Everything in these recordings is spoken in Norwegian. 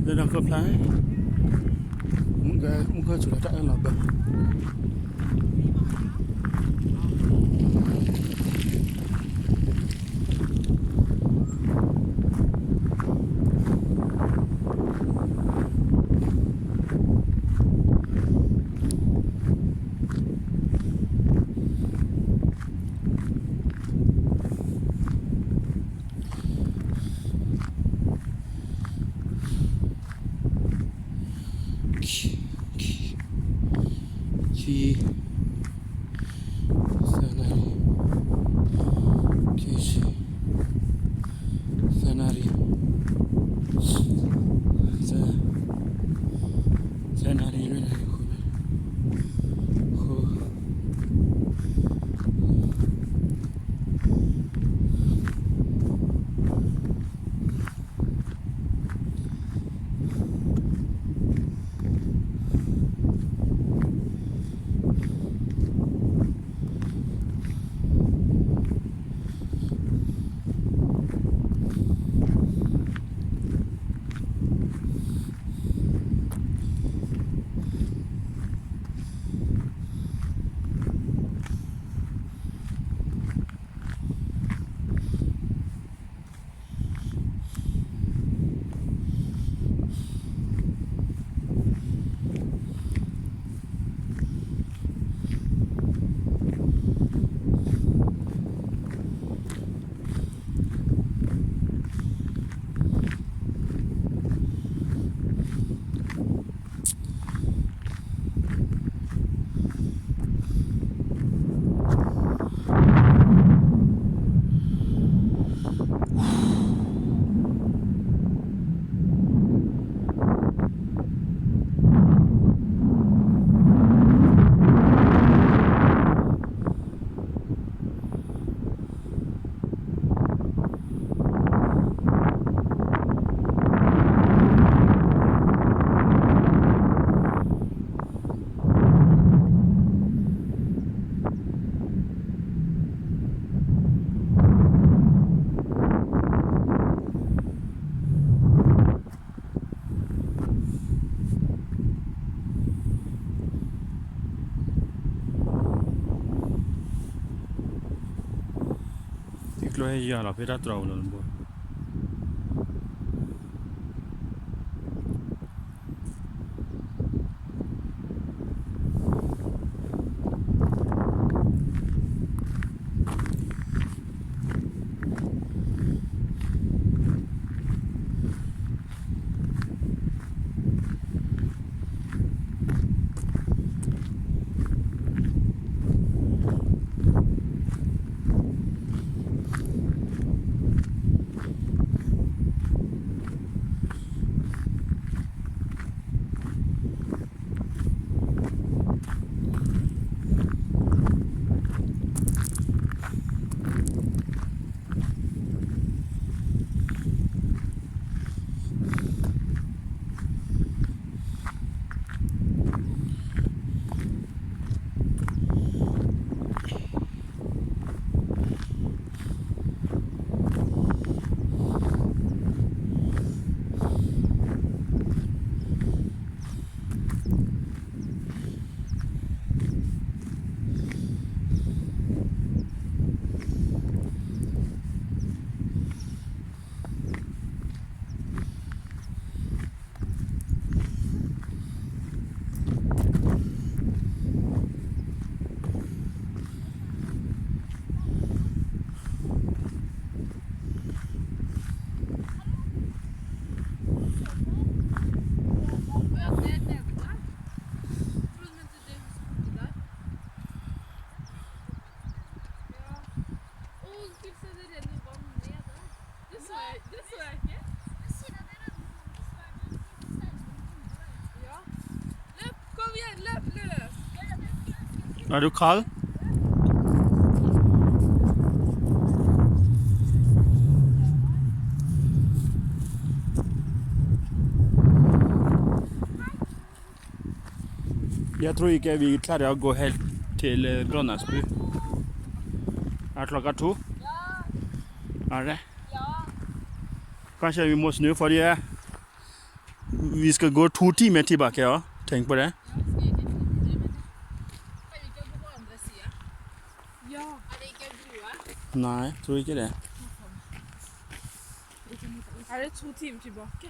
Det er noe pleie. Mungkin sudah tak ada apa. Lo è già la pera trovano un po'. Er du kald? Jeg tror ikke vi klarer å gå helt til Rondvassbu. Er klokka 2? Ja. Er det? Ja. Kanskje vi må snu fordi vi skal gå 2 timer tilbake, ja. Tenk på det. Ja. Det ikke broer? Nei, tror ikke det. Det 2 timer tilbake?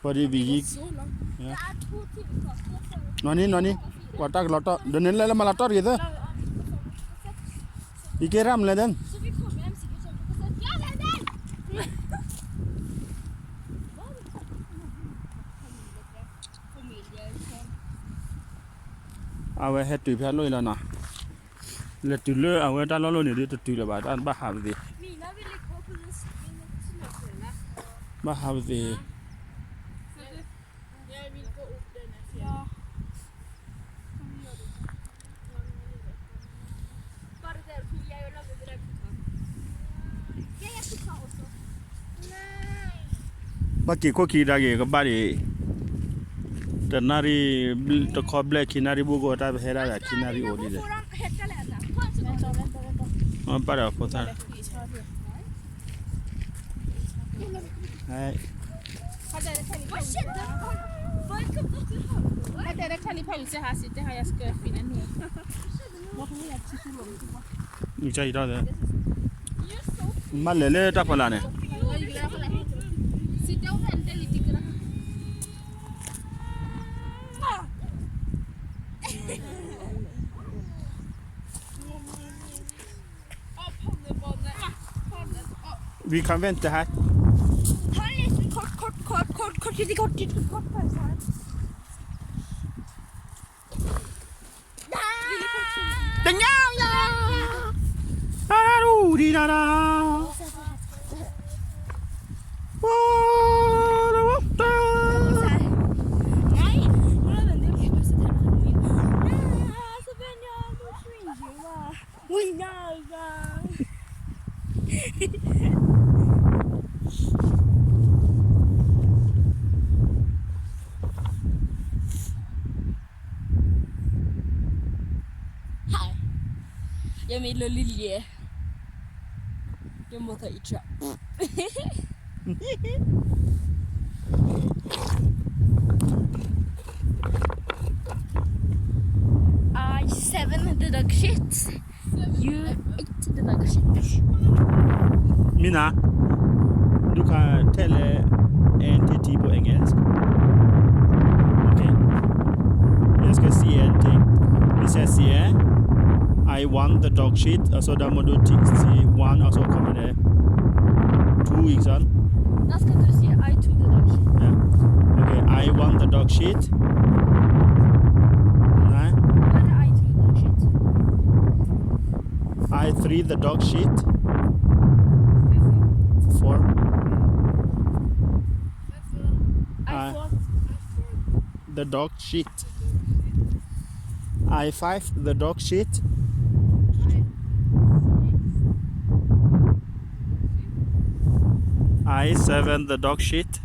Fordi vi gikk... Så langt. Ja. Det 2 timer tilbake. Nani. Watak lotok. Den lele malator gitu. Ikke ramle den. Så vi kommer hjem sikkert sånn på sett. Ja, den! Awe hetu pia lo ilana. Le tulle awe ta lo ni de tulle ba ta ba ha vi. Mina ville gå på den snøfjellet. Ba ha vi. Jeg vil gå opp denne fjell. Bare dere to, jeg og lager drømmetak. Jeg skal ta også. Nei. Ba ki ko ki da ge ka ba di. Da nari to ko black kinari bu go ta hera da kinari o di de. Foran helt alene. Vent. Ma bara på ta. Hei. Har dere tenkt Hva skjedde? Har dere tenkt pause her sitter her, jeg skal finne noe. Ni chai da de. Malele ta pala ne. Sitte og vente litt. Vi kan vente her. Ta en liten kort pause her. Den ja. Araru di da da. Nei, nå er det veldig pause til så begynner jeg å svinge. Hei. Jeg vil Lilje. Jeg må ta ikke. I 7 the dog shit. You 8 the dog shit. Mina, du kan telle 1 til 10 på engelsk. Ok. Jeg skal si en ting. Hvis jeg sier I want the dog shit, altså da må du si 1, og så kommer det 2, ikke sant? Da skal du si I took the dog shit. Ja. Ok, I want the dog shit. Nei. Bare I took the dog shit. I 3 the dog shit. 4. I thought The dog shit. I 5 the dog shit. I 7 the dog shit.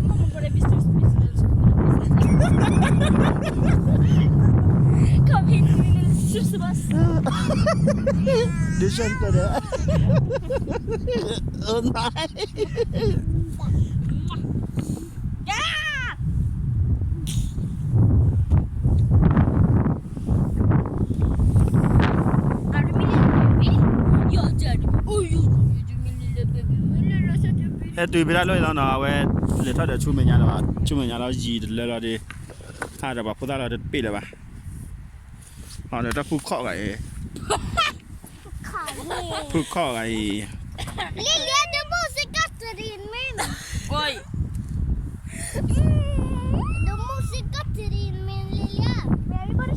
Mamma bare hvis du spiser den, så kom hit til min sussebass. Du skjønte det? Å nei! Ja! Er du min lille baby? Ja, det er du. Oi, du min lille baby. Min lille søte baby. အဲတူပြလာလို့ရတော့ဝဲလေထတဲ့ချုံမညာတော့ချုံမညာတော့ရီလဲတော့ဒီထားတော့ပါဖုသားတော့ပြေးတယ်ပါဟောတော့ဖုခော့ကဲ ဖုခော့ကဲ Lilja, du måste katta din min. Oj. Du måste katta din min, Lilja. Men jag vill bara